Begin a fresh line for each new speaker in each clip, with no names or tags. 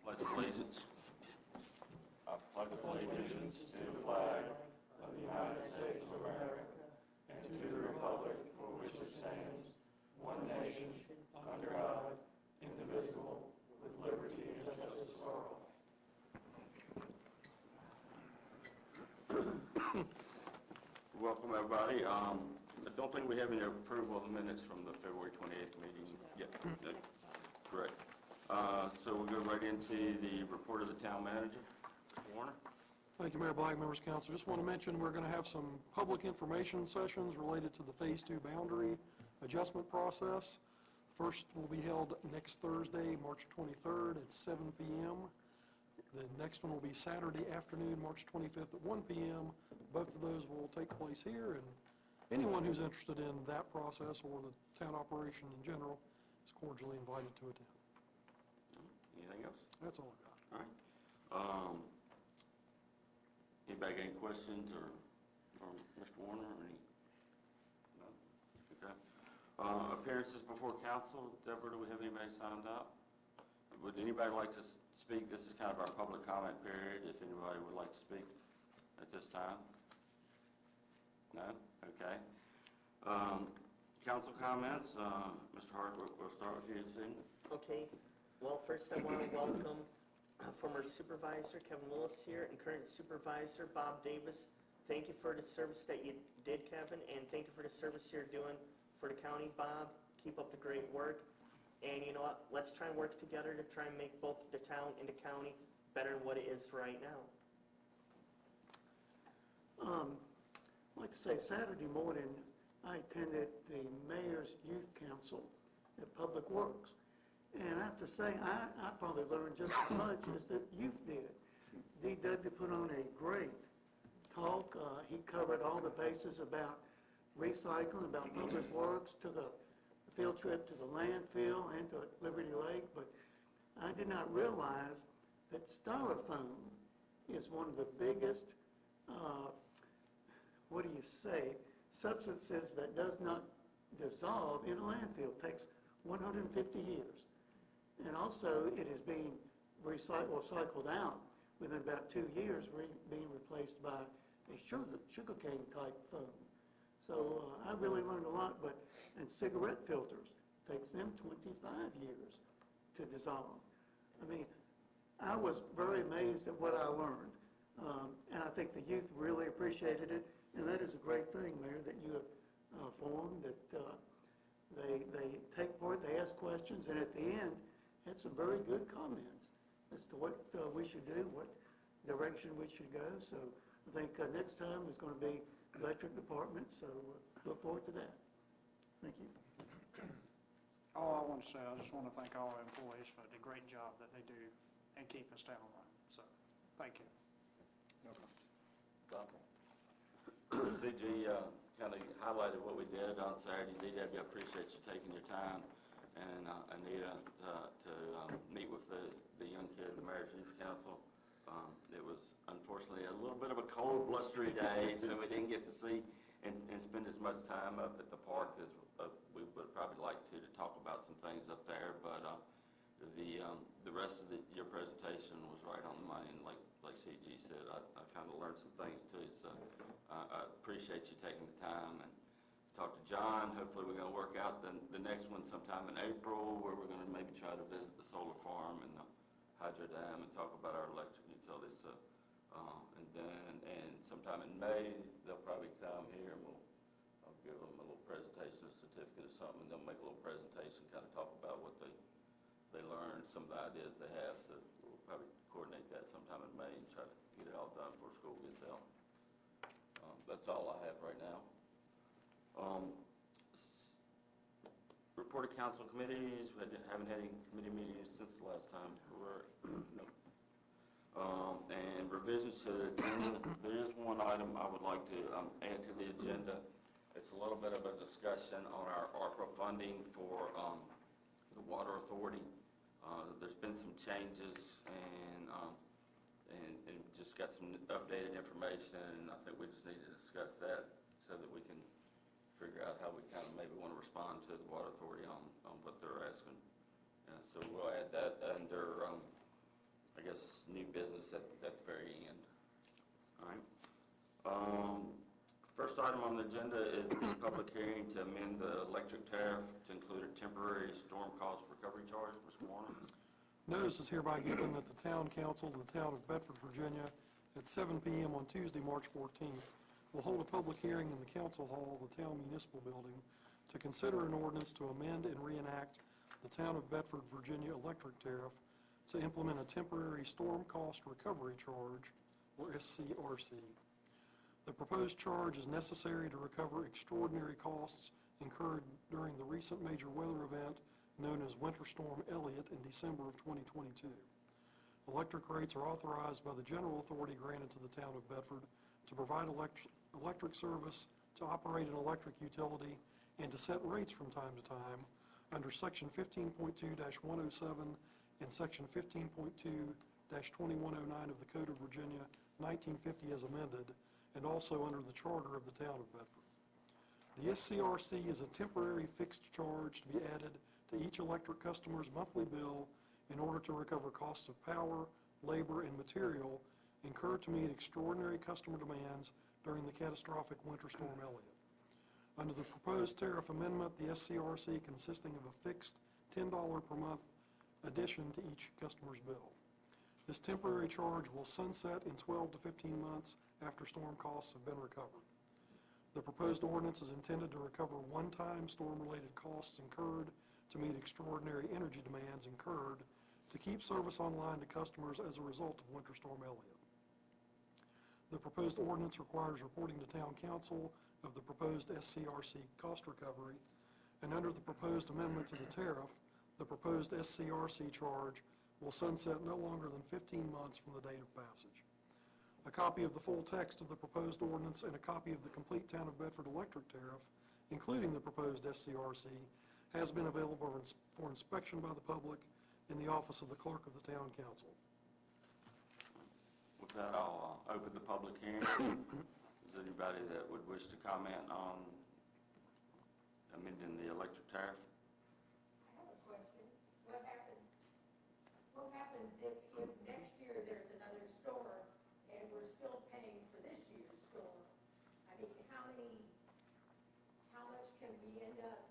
Pledge allegiance. I pledge allegiance to the flag of the United States of America and to the republic for which it stands, one nation, under God, indivisible, with liberty and justice for all. Welcome, everybody. I don't think we have any approval of the minutes from the February 28th meeting yet. Correct. So we'll go right into the report of the town manager. Warner?
Thank you, Mayor Black, members of council. Just want to mention we're going to have some public information sessions related to the Phase 2 boundary adjustment process. First will be held next Thursday, March 23rd at 7 p.m. The next one will be Saturday afternoon, March 25th at 1 p.m. Both of those will take place here, and anyone who's interested in that process or the town operation in general is cordially invited to attend.
Anything else?
That's all I've got.
All right. Anybody got any questions or Mr. Warner or any? No? Okay. Appearances before council. Deborah, do we have anybody signed up? Would anybody like to speak? This is kind of our public comment period, if anybody would like to speak at this time. No? Okay. Council comments. Mr. Hart, we'll start with you this evening.
Okay. Well, first I want to welcome former supervisor Kevin Willis here and current supervisor Bob Davis. Thank you for the service that you did, Kevin, and thank you for the service you're doing for the county, Bob. Keep up the great work. And you know what? Let's try and work together to try and make both the town and the county better than what it is right now.
I'd like to say Saturday morning I attended the Mayor's Youth Council at Public Works. And I have to say, I probably learned just as much as the youth did. D.W. put on a great talk. He covered all the bases about recycling, about public works, took a field trip to the landfill and to Liberty Lake. But I did not realize that styrofoam is one of the biggest, substances that does not dissolve in a landfill. It takes 150 years. And also, it is being cycled out within about 2 years, being replaced by a sugarcane type foam. So I really learned a lot. And cigarette filters, takes them 25 years to dissolve. I mean, I was very amazed at what I learned. And I think the youth really appreciated it. And that is a great thing, Mayor, that you have formed, that they take part, they ask questions, and at the end, had some very good comments as to what we should do, what direction we should go. So I think next time is going to be the electric department, so look forward to that. Thank you.
All I want to say, I just want to thank all our employees for the great job that they do and keep us down running. So, thank you.
CG kind of highlighted what we did on Saturday. DW, I appreciate you taking your time, and Anita to meet with the young kid, the Mayor's Youth Council. It was unfortunately a little bit of a cold, blustery day, so we didn't get to see and spend as much time up at the park as we would probably like to talk about some things up there. But the rest of your presentation was right on the money, and like CG said, I kind of learned some things too. So I appreciate you taking the time and talk to John. Hopefully we're going to work out the next one sometime in April, where we're going to maybe try to visit the solar farm and the hydro dam and talk about our electric utilities. So, and sometime in May they'll probably come here and I'll give them a little presentation, a certificate or something, and they'll make a little presentation, kind of talk about what they learned, some of the ideas they have. So we'll probably coordinate that sometime in May and try to get it all done before school gets out. That's all I have right now. Report of council committees. We haven't had any committee meetings since the last time. No. And revisions to the agenda. There is one item I would like to add to the agenda. It's a little bit of a discussion on our ARPA funding for the Water Authority. There's been some changes and just got some updated information, and I think we just need to discuss that so that we can figure out how we kind of maybe want to respond to the Water Authority on what they're asking. So we'll add that under new business at the very end. All right. First item on the agenda is the public hearing to amend the electric tariff to include a temporary storm cost recovery charge. Mr. Warner?
Notice is hereby given that the Town Council of the Town of Bedford, Virginia, at 7 p.m. on Tuesday, March 14th, will hold a public hearing in the Council Hall of the Town Municipal Building to consider an ordinance to amend and reenact the Town of Bedford, Virginia electric tariff to implement a temporary storm cost recovery charge, or SCRC. The proposed charge is necessary to recover extraordinary costs incurred during the recent major weather event known as Winter Storm Elliott in December of 2022. Electric rates are authorized by the general authority granted to the Town of Bedford to provide electric service, to operate an electric utility, and to set rates from time to time under Section 15.2-107 and Section 15.2-2109 of the Code of Virginia, 1950 as amended, and also under the Charter of the Town of Bedford. The SCRC is a temporary fixed charge to be added to each electric customer's monthly bill in order to recover costs of power, labor, and material incurred to meet extraordinary customer demands during the catastrophic Winter Storm Elliott. Under the proposed tariff amendment, the SCRC consisting of a fixed $10 per month addition to each customer's bill. This temporary charge will sunset in 12 to 15 months after storm costs have been recovered. The proposed ordinance is intended to recover one-time storm-related costs incurred to meet extraordinary energy demands incurred to keep service online to customers as a result of Winter Storm Elliott. The proposed ordinance requires reporting to Town Council of the proposed SCRC cost recovery, and under the proposed amendment to the tariff, the proposed SCRC charge will sunset no longer than 15 months from the date of passage. A copy of the full text of the proposed ordinance and a copy of the complete Town of Bedford electric tariff, including the proposed SCRC, has been available for inspection by the public in the office of the Clerk of the Town Council.
With that, I'll open the public hearing. Is there anybody that would wish to comment on amending the electric tariff?
I have a question. What happens if next year there's another storm and we're still paying for this year's storm? I mean, how much can we end up,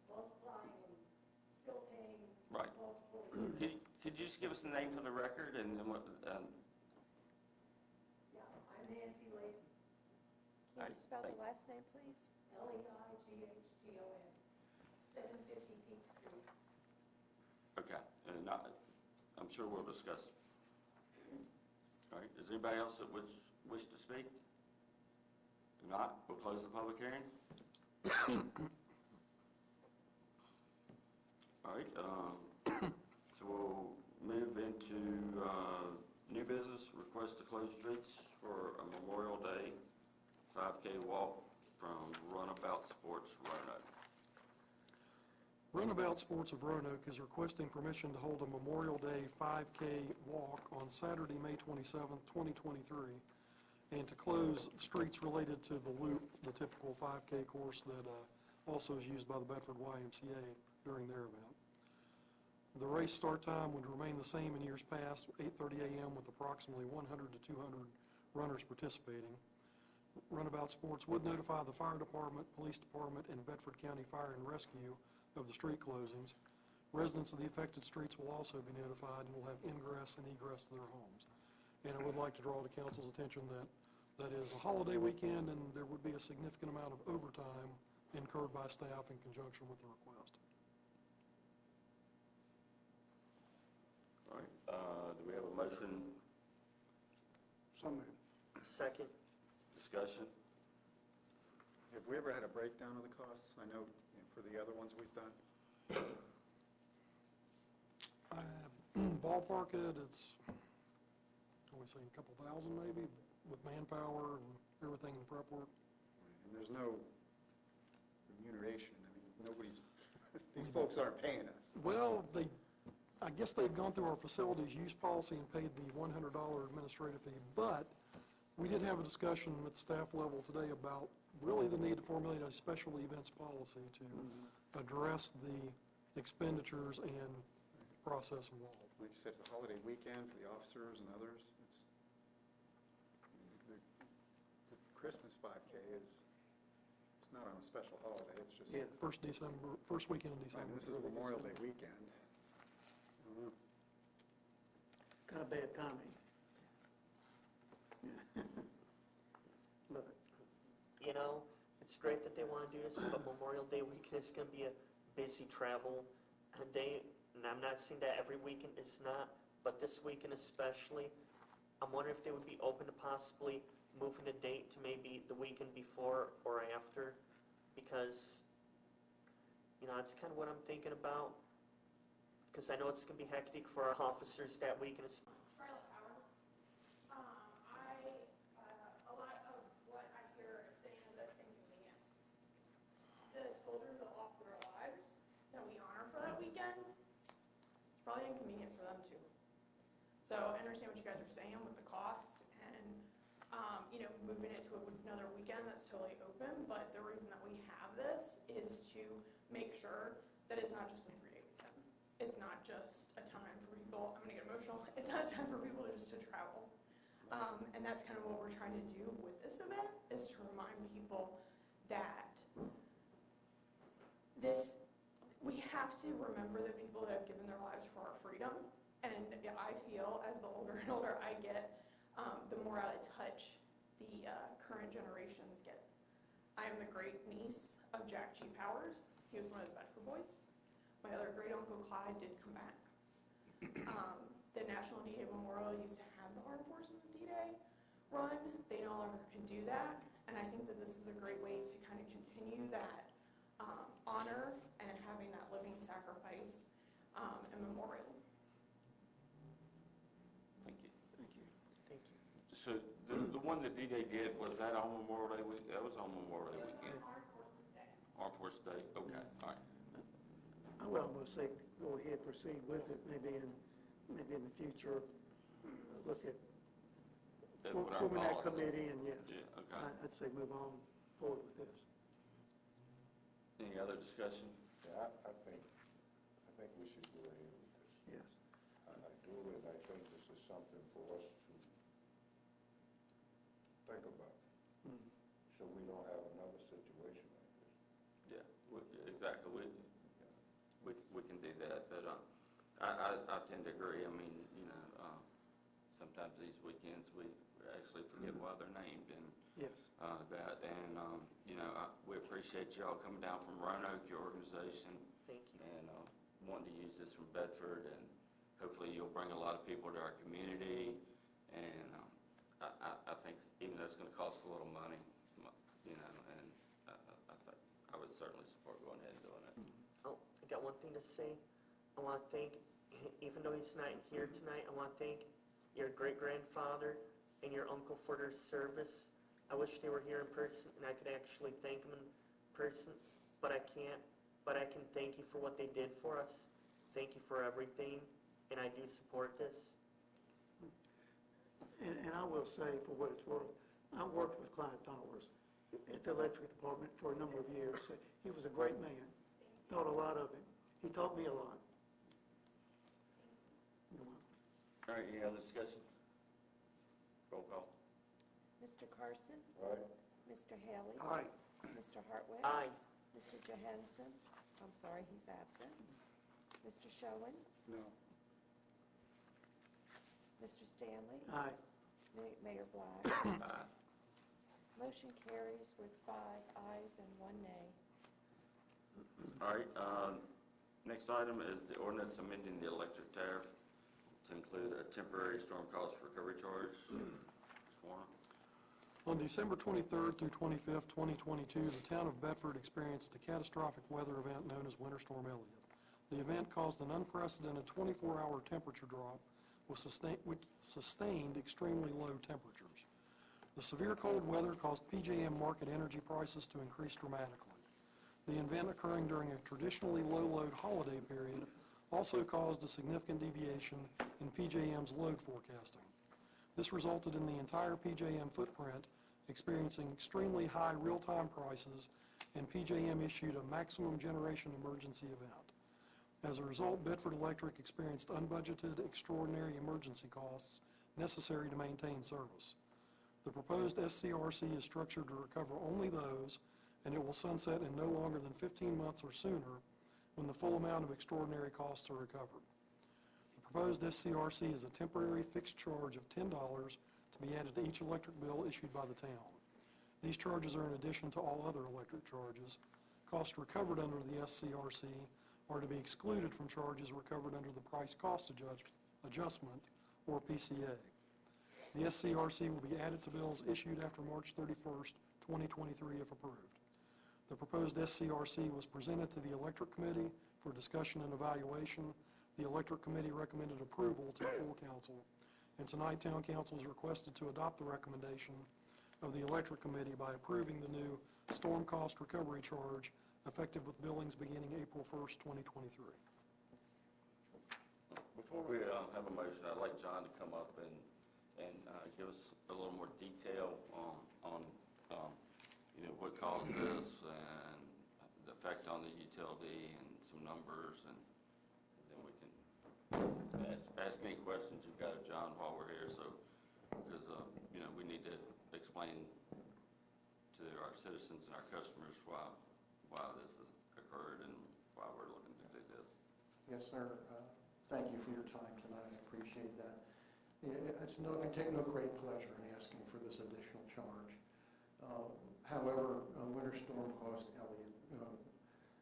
multiplying and still paying
Right.
multiple years?
Could you just give us the name for the record and then what,
Yeah, I'm Nancy Layton,
Can you spell the last name, please?
Leighton, 750 Peak Street.
okay, and I'm sure we'll discuss. All right, is anybody else that wish to speak? If not, we'll close the public hearing. All right, so we'll move into new business, request to close streets for a Memorial Day 5K walk from Runabout Sports Roanoke.
Runabout Sports of Roanoke is requesting permission to hold a Memorial Day 5K walk on Saturday, May 27th, 2023, and to close streets related to the Loop, the typical 5K course that also is used by the Bedford YMCA during their event. The race start time would remain the same in years past, 8:30 a.m. with approximately 100 to 200 runners participating. Runabout Sports would notify the Fire Department, Police Department, and Bedford County Fire and Rescue of the street closings. Residents of the affected streets will also be notified and will have ingress and egress to their homes. And I would like to draw to council's attention that that is a holiday weekend and there would be a significant amount of overtime incurred by staff in conjunction with the request.
All right, do we have a motion?
So moved.
Second.
Discussion?
Have we ever had a breakdown of the costs? I know for the other ones we've done.
Ballpark it, it's, what we say, a couple thousand maybe, with manpower and everything in the prep work.
And there's no remuneration. I mean, these folks aren't paying us.
Well, I guess they've gone through our facilities use policy and paid the $100 administrative fee, but we did have a discussion at staff level today about really the need to formulate a special events policy to address the expenditures and process involved.
Like you said, it's a holiday weekend for the officers and others. The Christmas 5K it's not on a special holiday, it's just,
Yeah.
First weekend in
I
December.
mean, this is Memorial Day weekend. I don't know.
Kind of bad timing. Love it.
You know, it's great that they want to do this, but Memorial Day weekend is going to be a busy travel day, and I'm not saying that every weekend is not, but this weekend especially. I'm wondering if they would be open to possibly moving the date to maybe the weekend before or after, because, you know, that's kind of what I'm thinking about, because I know it's going to be hectic for our officers that weekend.
Charlotte Powers. A lot of what I hear of saying is that it's inconvenient. The soldiers that lost their lives that we honor for that weekend, it's probably inconvenient for them too. So I understand what you guys are saying with the cost and, moving it to another weekend that's totally open, but the reason that we have this is to make sure that it's not just a 3-day weekend. It's not just a time for people, I'm gonna get emotional, it's not a time for people just to travel. And that's kind of what we're trying to do with this event, is to remind people that we have to remember the people that have given their lives for our freedom. And I feel as the older and older I get, the more out of touch the current generations get. I am the great niece of Jack G. Powers. He was one of the Bedford boys. My other great uncle Clyde did come back. The National D-Day Memorial used to have the Armed Forces D-Day run. They no longer can do that. And I think that this is a great way to kind of continue that honor and having that living sacrifice and memorial.
Thank you.
Thank you.
Thank you.
So the one that D-Day did, was that on Memorial Day week? That was on Memorial Day weekend?
Armed Forces Day.
Armed Forces Day, okay, all right.
I would almost say go ahead, proceed with it, maybe in the future, look at
That's what our
forming that
policy-
committee, and yes.
Yeah, okay.
I'd say move on forward with this.
Any other discussion?
Yeah, I think we should go ahead with this.
Yes.
I do, and I think this is something for us to think about, so we don't have another situation like this.
Yeah, exactly. We can do that, but I tend to agree. I mean, sometimes these weekends we actually forget why they're named and
Yes.
that. And, we appreciate y'all coming down from Roanoke, your organization.
Thank you.
And wanting to use this from Bedford, and hopefully you'll bring a lot of people to our community. And I think even though it's going to cost a little money, and I would certainly support going ahead and doing it.
Oh, I got one thing to say. I want to thank, even though he's not here tonight, I want to thank your great-grandfather and your uncle for their service. I wish they were here in person and I could actually thank them in person, but I can't. But I can thank you for what they did for us. Thank you for everything, and I do support this.
And I will say, for what it's worth, I worked with Clyde Towers at the electric department for a number of years. He was a great man. Thought a lot of him. He taught me a lot. You're welcome.
All right, any other discussion? Roll call.
Mr. Carson?
Right?
Mr. Haley?
Aye.
Mr. Hartwick?
Aye.
Mr. Johansson? I'm sorry, he's absent. Mr. Schoen?
No.
Mr. Stanley?
Aye.
Mayor Black?
Aye.
Motion carries with 5 ayes and 1 nay.
All right, next item is the ordinance amending the electric tariff to include a temporary storm cost recovery charge. Ms. Warner?
On December 23rd through 25th, 2022, the town of Bedford experienced a catastrophic weather event known as Winter Storm Elliott. The event caused an unprecedented 24-hour temperature drop which sustained extremely low temperatures. The severe cold weather caused PJM market energy prices to increase dramatically. The event, occurring during a traditionally low-load holiday period, also caused a significant deviation in PJM's load forecasting. This resulted in the entire PJM footprint experiencing extremely high real-time prices, and PJM issued a maximum generation emergency event. As a result, Bedford Electric experienced unbudgeted extraordinary emergency costs necessary to maintain service. The proposed SCRC is structured to recover only those, and it will sunset in no longer than 15 months or sooner when the full amount of extraordinary costs are recovered. The proposed SCRC is a temporary fixed charge of $10 to be added to each electric bill issued by the town. These charges are in addition to all other electric charges. Costs recovered under the SCRC are to be excluded from charges recovered under the price cost adjustment, or PCA. The SCRC will be added to bills issued after March 31st, 2023, if approved. The proposed SCRC was presented to the Electric Committee for discussion and evaluation. The Electric Committee recommended approval to the full council, and tonight Town Council is requested to adopt the recommendation of the Electric Committee by approving the new storm cost recovery charge effective with billings beginning April 1st, 2023.
Before we have a motion, I'd like John to come up and give us a little more detail on what caused this and the effect on the utility and some numbers, and then we can ask any questions you've got of John while we're here. So, because we need to explain to our citizens and our customers why this has occurred and why we're looking to do this.
Yes, sir. Thank you for your time tonight. I appreciate that. I take no great pleasure in asking for this additional charge. However, Winter Storm Cost Elliott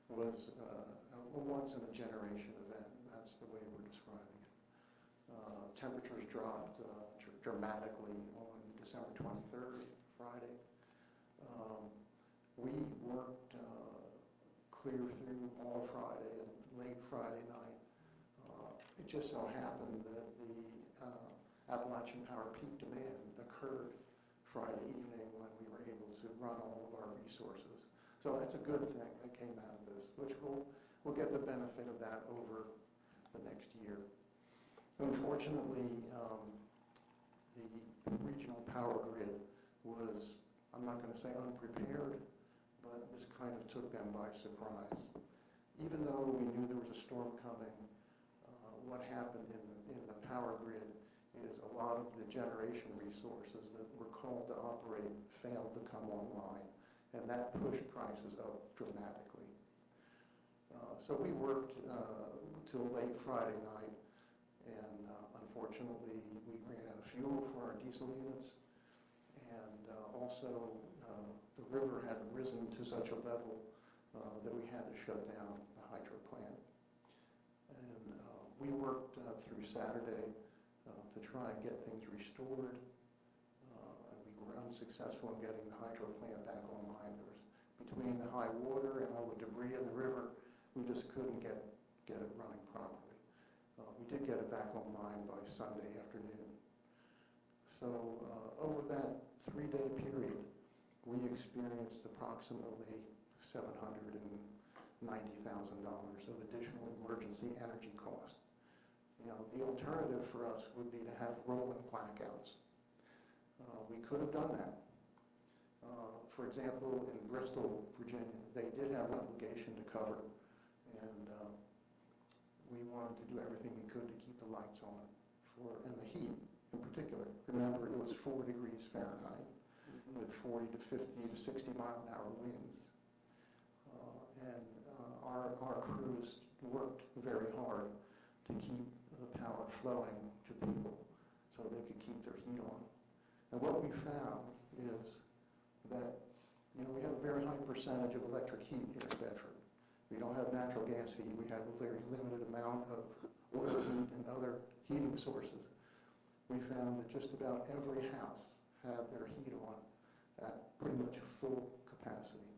was a once-in-a-generation event. That's the way we're describing it. Temperatures dropped dramatically on December 23rd, Friday. We worked clear through all Friday and late Friday night. It just so happened that the Appalachian Power peak demand occurred Friday evening when we were able to run all of our resources. So that's a good thing that came out of this, which we'll get the benefit of that over the next year. Unfortunately, the regional power grid was, I'm not going to say unprepared, but this kind of took them by surprise. Even though we knew there was a storm coming, what happened in the power grid is a lot of the generation resources that were called to operate failed to come online, and that pushed prices up dramatically. So we worked till late Friday night, and unfortunately we ran out of fuel for our diesel units, and also the river had risen to such a level that we had to shut down the hydro plant. And we worked through Saturday to try and get things restored, and we were unsuccessful in getting the hydro plant back online. There was, between the high water and all the debris in the river, we just couldn't get it running properly. We did get it back online by Sunday afternoon. So over that 3-day period, we experienced approximately $790,000 of additional emergency energy cost. The alternative for us would be to have rolling blackouts. We could have done that. For example, in Bristol, Virginia, they did have an obligation to cover, and we wanted to do everything we could to keep the lights on, and the heat in particular. Remember, it was 4 degrees Fahrenheit with 40 to 50 to 60 mile-an-hour winds. And our crews worked very hard to keep the power flowing to people so they could keep their heat on. And what we found is that we have a very high percentage of electric heat here in Bedford. We don't have natural gas heat. We have a very limited amount of oil heat and other heating sources. We found that just about every house had their heat on at pretty much full capacity.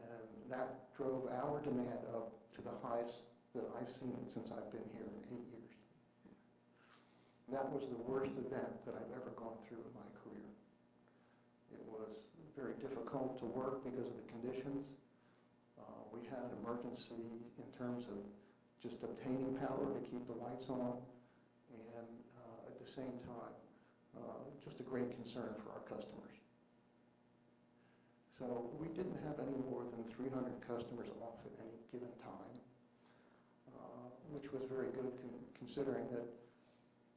And that drove our demand up to the highest that I've seen it since I've been here in 8 years. That was the worst event that I've ever gone through in my career. It was very difficult to work because of the conditions. We had an emergency in terms of just obtaining power to keep the lights on, and at the same time, just a great concern for our customers. So we didn't have any more than 300 customers off at any given time. which was very good considering that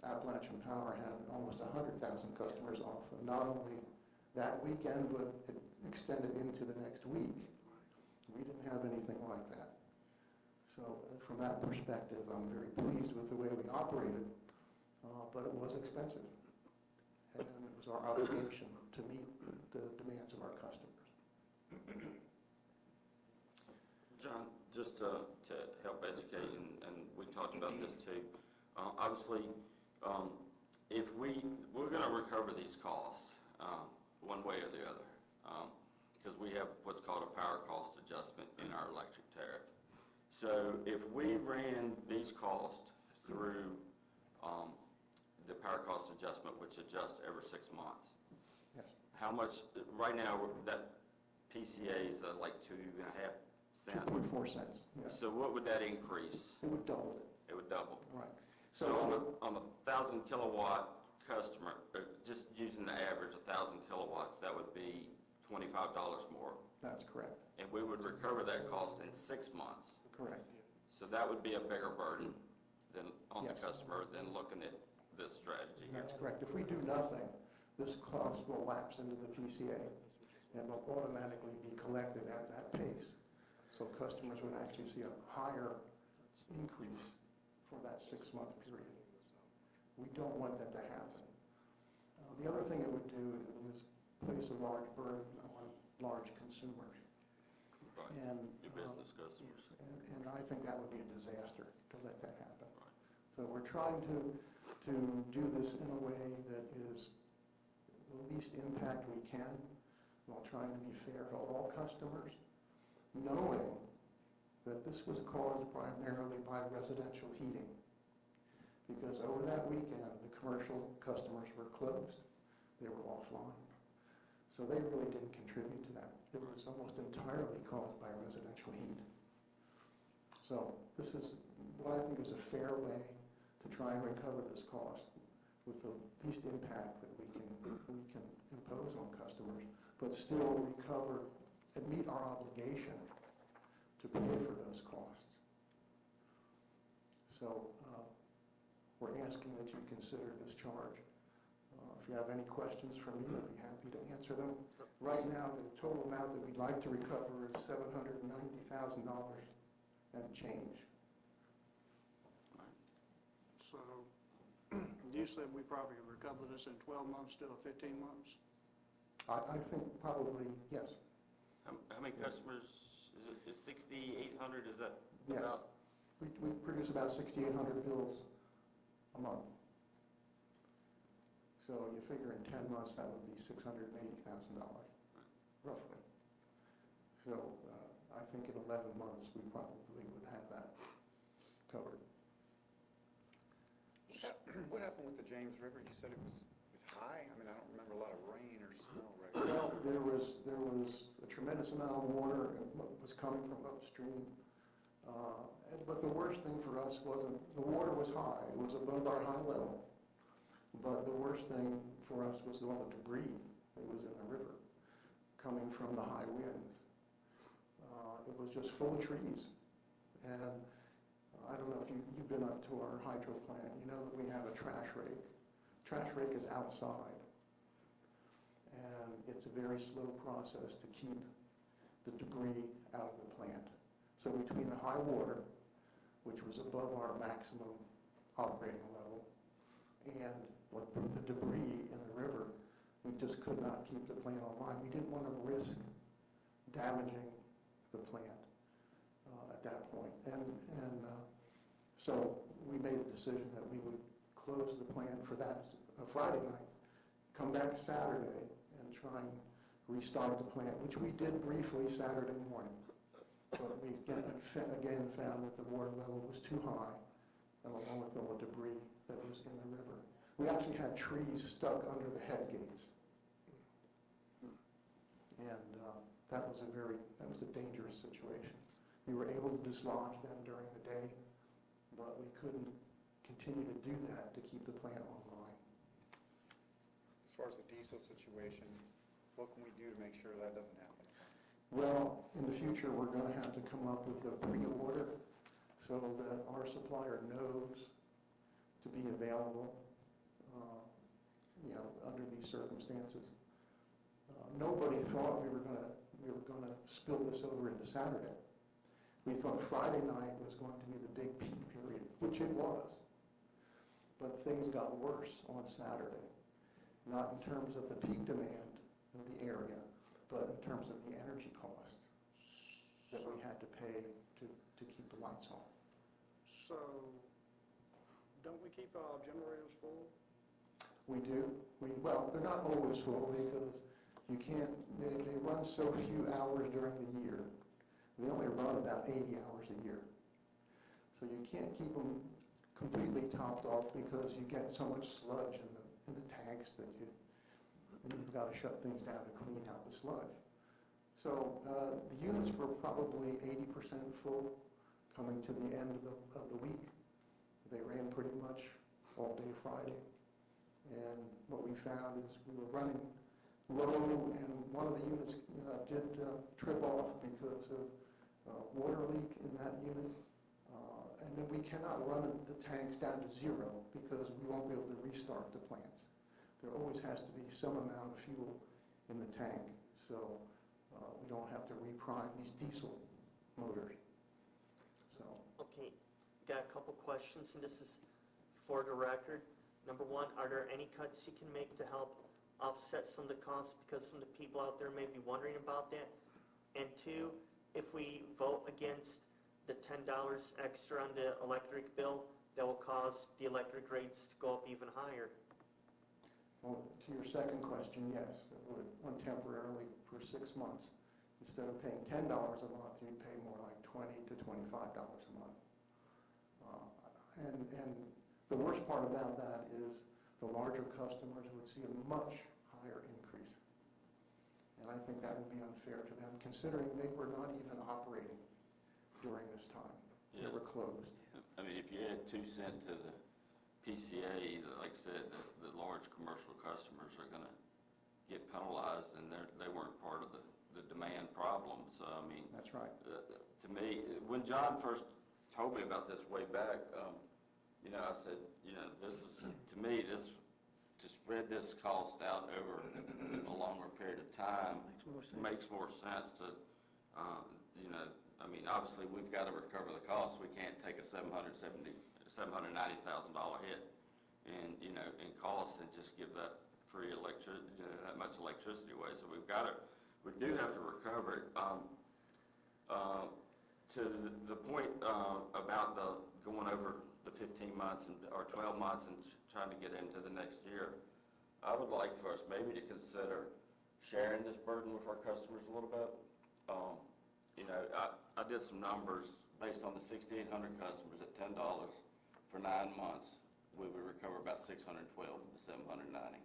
Appalachian Power had almost 100,000 customers off. And not only that weekend, but it extended into the next week. We didn't have anything like that. So from that perspective, I'm very pleased with the way we operated, but it was expensive. And it was our obligation to meet the demands of our customers.
John, just to help educate, and we talked about this too, obviously, if we're going to recover these costs one way or the other, because we have what's called a power cost adjustment in our electric tariff. So if we ran these costs through the power cost adjustment, which adjusts every 6 months,
Yes.
how much, right now, that PCA is like 2.5 cents.
2.4 cents, yes.
So what would that increase?
It would double it,
It would double.
right.
So on a 1,000 kilowatt customer, just using the average, 1,000 kilowatts, that would be $25 more.
That's correct,
And we would recover that cost in 6 months.
correct.
So that would be a bigger burden than on the
Yes.
customer than looking at this strategy.
That's correct. If we do nothing, this cost will lapse into the PCA and will automatically be collected at that pace. So customers would actually see a higher increase for that 6-month period. We don't want that to happen. The other thing it would do is place a large burden on large consumers.
Right.
And,
Your business customers.
and I think that would be a disaster to let that happen.
Right.
So we're trying to do this in a way that is the least impact we can, while trying to be fair to all customers, knowing that this was caused primarily by residential heating. Because over that weekend, the commercial customers were closed. They were offline. So they really didn't contribute to that. It was almost entirely caused by residential heat. So this is what I think is a fair way to try and recover this cost with the least impact that we can impose on customers, but still recover and meet our obligation to pay for those costs. So we're asking that you consider this charge. If you have any questions for me, I'd be happy to answer them. Right now, the total amount that we'd like to recover is $790,000 and change.
So you said we probably recover this in 12 months to 15 months?
I think probably, yes.
How many customers, is 6,800, is that
Yes.
about?
We produce about 6,800 bills a month. So you figure in 10 months, that would be $680,000, roughly. So I think in 11 months, we probably would have that covered.
What happened with the James River? You said it was high? I mean, I don't remember a lot of rain or snow right now.
Well, there was a tremendous amount of water and what was coming from upstream. But the worst thing for us wasn't, the water was high, it was above our high level. But the worst thing for us was all the debris that was in the river coming from the high winds. It was just full of trees. And I don't know if you've been up to our hydro plant, you know that we have a trash rake. Trash rake is outside. And it's a very slow process to keep the debris out of the plant. So between the high water, which was above our maximum operating level, and the debris in the river, we just could not keep the plant online. We didn't want to risk damaging the plant at that point. And so we made the decision that we would close the plant for that Friday night, come back Saturday, and try and restart the plant, which we did briefly Saturday morning. But we again found that the water level was too high, and along with all the debris that was in the river. We actually had trees stuck under the head gates. And that was a dangerous situation. We were able to dislodge them during the day, but we couldn't continue to do that to keep the plant online.
As far as the diesel situation, what can we do to make sure that doesn't happen?
Well, in the future, we're going to have to come up with a pre-order so that our supplier knows to be available, under these circumstances. Nobody thought we were going to spill this over into Saturday. We thought Friday night was going to be the big peak period, which it was. But things got worse on Saturday, not in terms of the peak demand of the area, but in terms of the energy costs that we had to pay to keep the lights on.
So, don't we keep our generators full?
We do. Well, they're not always full because you can't, they run so few hours during the year. They only run about 80 hours a year. So you can't keep them completely topped off because you get so much sludge in the tanks that you've got to shut things down to clean out the sludge. So the units were probably 80% full coming to the end of the week. They ran pretty much all day Friday. And what we found is we were running low, and one of the units did trip off because of water leak in that unit. And then we cannot run the tanks down to zero because we won't be able to restart the plants. There always has to be some amount of fuel in the tank, so we don't have to reprime these diesel motors. So.
Okay, got a couple questions, and this is for the record. Number one, are there any cuts you can make to help offset some of the costs, because some of the people out there may be wondering about that? And two, if we vote against the $10 extra on the electric bill, that will cause the electric rates to go up even higher.
Well, to your second question, yes, it would, temporarily for 6 months. Instead of paying $10 a month, you'd pay more like $20 to $25 a month. And the worst part about that is the larger customers would see a much higher increase. And I think that would be unfair to them, considering they were not even operating during this time. They were closed.
I mean, if you add 2 cents to the PCA, like I said, the large commercial customers are going to get penalized, and they weren't part of the demand problem. So, I mean,
That's right.
To me, when John first told me about this way back, I said, this is, to me, to spread this cost out over a longer period of time makes more sense to, I mean, obviously, we've got to recover the cost. We can't take a $790,000 hit in cost and just give that free that much electricity away. So we do have to recover it. To the point about going over the 15 months or 12 months and trying to get into the next year, I would like for us maybe to consider sharing this burden with our customers a little bit. I did some numbers based on the 6,800 customers at $10 for 9 months. We would recover about $612 of the $790.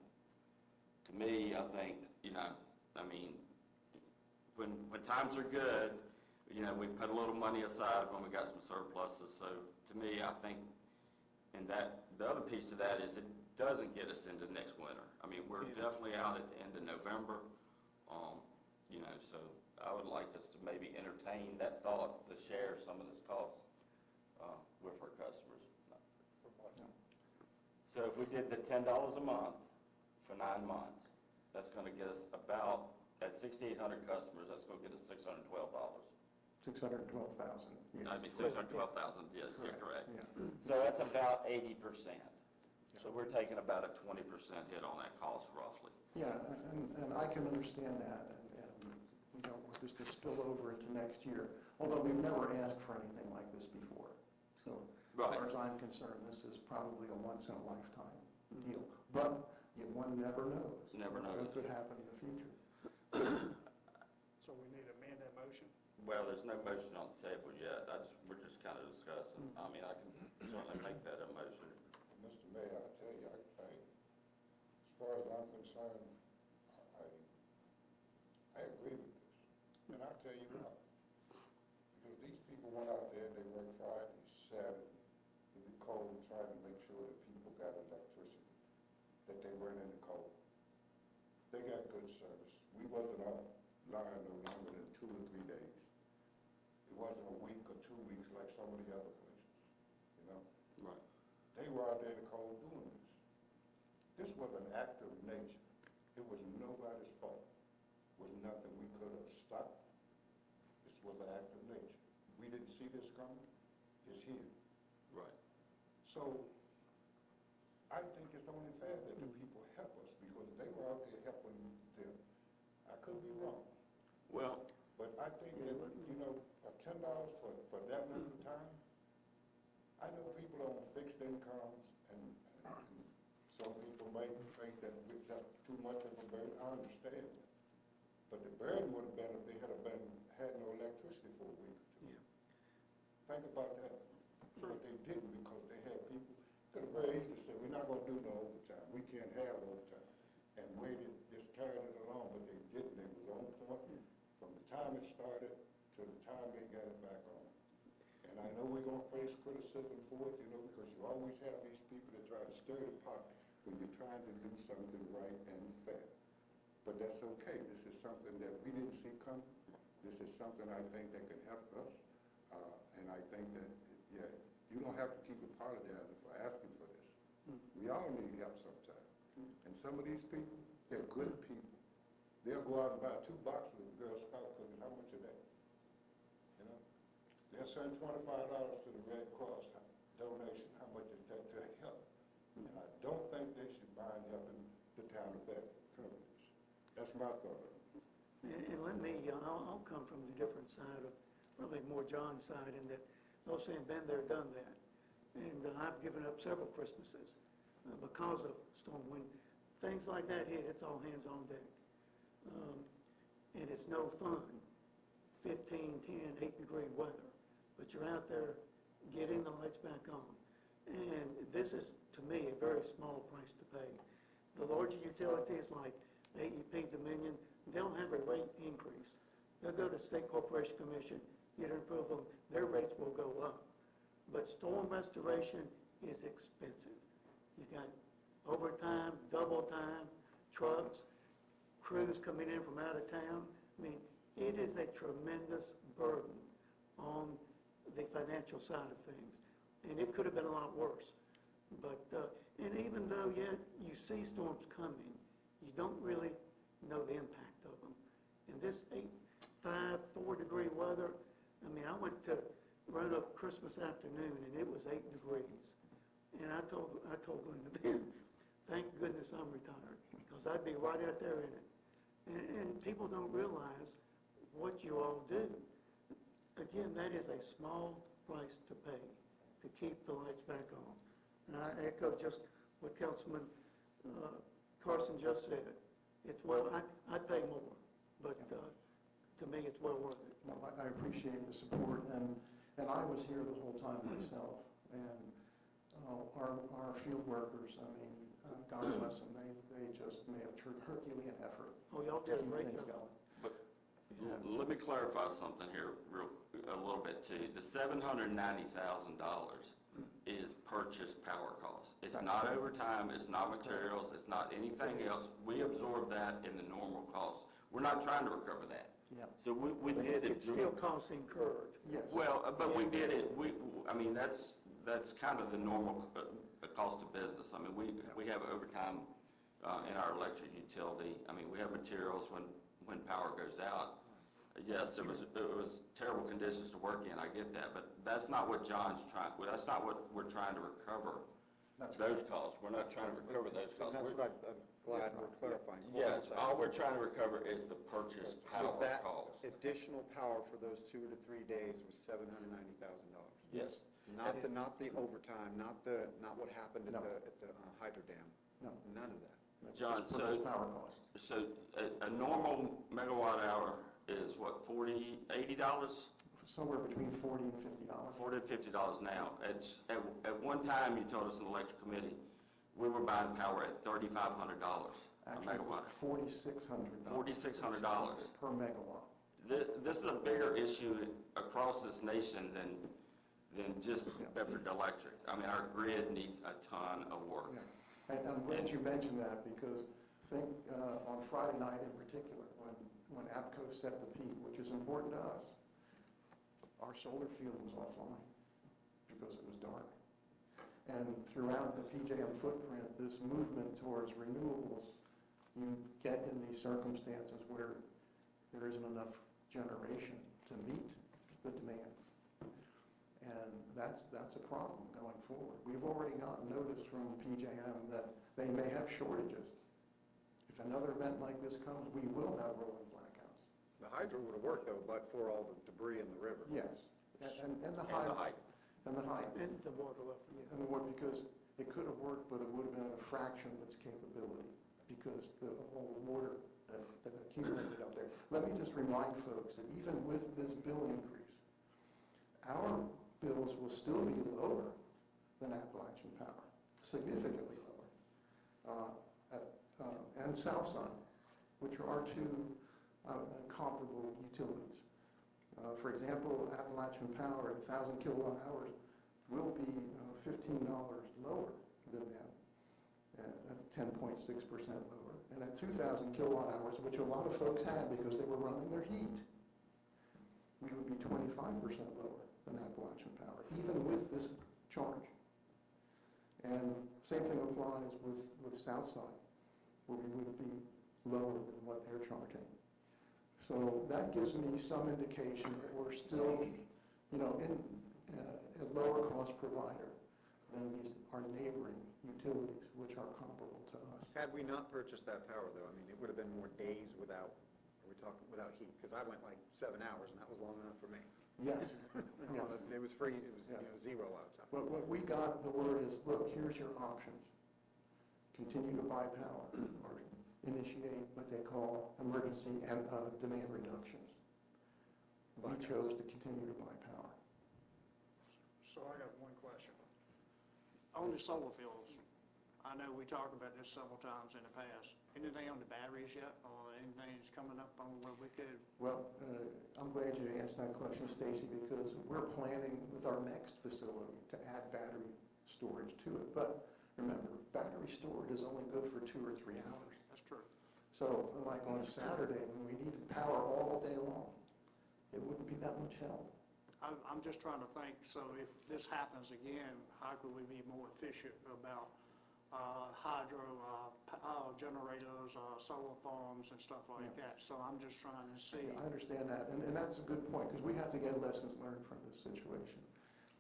To me, I think, I mean, when times are good, we put a little money aside when we got some surpluses. So to me, I think, and that the other piece to that is it doesn't get us into next winter. I mean, we're definitely out at the end of November, so I would like us to maybe entertain that thought to share some of this cost with our customers. So if we did the $10 a month for 9 months, that's going to get us about, at 6,800 customers, that's going to get us $612.
612,000. Yes.
I mean, 612,000, yes, you're correct.
Yeah.
So that's about 80%. So we're taking about a 20% hit on that cost roughly.
Yeah, and I can understand that, and we don't want this to spill over into next year, although we've never asked for anything like this before. So as far as I'm concerned, this is probably a once-in-a-lifetime deal. But one never knows.
Never knows.
What could happen in the future.
So we need to amend that motion?
Well, there's no motion on the table yet. We're just kind of discussing. I mean, I can certainly make that a motion.
Mr. Mayor, I tell you, as far as I'm concerned, I agree with this. And I'll tell you why. Because these people went out there and they worked Friday, Saturday, in the cold, trying to make sure that people got electricity, that they weren't in the cold. They got good service. We wasn't up line no longer than 2 or 3 days. It wasn't a week or 2 weeks like some of the other places. there in the cold doing this. This was an act of nature. It was nobody's fault. It was nothing we could have stopped. This was an act of nature. We didn't see this coming. It's here.
Right.
So I think it's only fair that the people help us because they were out there helping them. I could be wrong,
Well,
but I think that, you know, $10 for that length of time, I know people on fixed incomes and some people may think that that's too much of a burden. I understand. But the burden would have been if they had no electricity for a week or two.
Yeah.
Think about that. But they didn't because they had people, could have very easily said, we're not gonna do no overtime. We can't have overtime. And waited, just carried it along, but they didn't. They was on point from the time it started to the time they got it back on. And I know we're gonna face criticism for it, you know, because you always have these people that try to stir the pot when you're trying to do something right and fair. But that's okay. This is something that we didn't see coming. This is something I think that can help us. And I think that, yeah, you don't have to keep apologizing for asking for this. We all need help sometimes. And some of these people, they're good people. They'll go out and buy 2 boxes of Girl Scout cookies. How much are they? You know? They'll send $25 to the Red Cross donation. How much is that to help? And I don't think they should mind helping the town of Bedford companies. That's my thought.
And let me, I'll come from the different side of, probably more John's side, in that I was saying, been there, done that. And I've given up several Christmases because of storm. When things like that hit, it's all hands on deck. And it's no fun, 15, 10, 8-degree weather. But you're out there getting the lights back on. And this is, to me, a very small price to pay. The larger utilities like AEP, Dominion, they'll have a rate increase. They'll go to State Corporation Commission, get approval, their rates will go up. But storm restoration is expensive. You got overtime, double time, trucks, crews coming in from out of town. I mean, it is a tremendous burden on the financial side of things. And it could have been a lot worse. But, and even though, yeah, you see storms coming, you don't really know the impact of them. And this 4-degree weather, I mean, I went to run up Christmas afternoon and it was 8 degrees. And I told Glenda then, thank goodness I'm retired, because I'd be right out there in it. And people don't realize what you all do. Again, that is a small price to pay to keep the lights back on. And I echo just what Councilman Carson just said. It's well, I'd pay more, but to me, it's well worth it.
No, I appreciate the support, and I was here the whole time myself, and our field workers, I mean, God bless them, they just made a Herculean effort.
Oh, y'all did a
to keep
great
things
job.
going.
but let me clarify something here a little bit too. The $790,000 is purchased power costs. It's not overtime, it's not materials, it's not anything else. We absorb that in the normal cost. We're not trying to recover that.
Yeah.
So we did it.
It's still costs incurred.
Yes.
Well, but we did it, I mean, that's kind of the normal cost of business. I mean, we have overtime in our electric utility. I mean, we have materials when power goes out. Yes, it was terrible conditions to work in, I get that, but that's not what that's not what we're trying to recover, those costs. We're not trying to recover those costs.
That's what I'm glad we're clarifying.
Yes, all we're trying to recover is the purchase
So
power
that
cost.
additional power for those 2 to 3 days was $790,000.
Yes.
Not the overtime, not what happened at the hydro dam.
No.
None of that.
John,
Purchase power costs.
so a normal megawatt hour is what, $80?
Somewhere between $40 and $50.
$40 to $50 now. It's, at one time, you told us in the electric committee, we were buying power at $3,500 a
Actually,
megawatt.
$4,600.
$4,600.
Per megawatt.
This is a bigger issue across this nation than just Bedford Electric. I mean, our grid needs a ton of work.
Yeah. And I'm glad you mentioned that, because think on Friday night in particular, when APCO set the peak, which is important to us, our solar field was offline because it was dark. And throughout the PJM footprint, this movement towards renewables, you get in these circumstances where there isn't enough generation to meet the demand. And that's a problem going forward. We've already gotten notice from PJM that they may have shortages. If another event like this comes, we will have rolling blackouts.
The hydro would have worked though, but for all the debris in the river.
Yes, and the
And the
height.
height.
And the height.
And the water level, yeah.
And the water, because it could have worked, but it would have been a fraction of its capability, because all the water that accumulated up there. Let me just remind folks that even with this bill increase, our bills will still be lower than Appalachian Power, significantly lower. And Southside, which are our two comparable utilities. For example, Appalachian Power at 1,000 kilowatt hours will be $15 lower than that. That's 10.6% lower. And at 2,000 kilowatt hours, which a lot of folks had because they were running their heat, we would be 25% lower than Appalachian Power, even with this charge. And same thing applies with Southside, where we would be lower than what they're charging. So that gives me some indication that we're still, in a lower cost provider than our neighboring utilities, which are comparable to us.
Had we not purchased that power though, I mean, it would have been more days without heat, because I went like 7 hours and that was long enough for me.
Yes, yes.
It was free, it was
Yeah.
zero outside.
But what we got, the word is, look, here's your options. Continue to buy power or initiate what they call emergency and demand reductions. We chose to continue to buy power.
So I got one question. On the solar fields, I know we talked about this several times in the past. Anything on the batteries yet, or anything that's coming up on where we could?
Well, I'm glad you asked that question, Stacy, because we're planning with our next facility to add battery storage to it. But remember, battery storage is only good for 2 or 3 hours.
That's true.
So like on Saturday, when we needed power all day long, it wouldn't be that much help.
I'm just trying to think, so if this happens again, how could we be more efficient about hydro power generators, solar farms and stuff like that? So I'm just trying to see.
I understand that, and that's a good point, because we have to get lessons learned from this situation.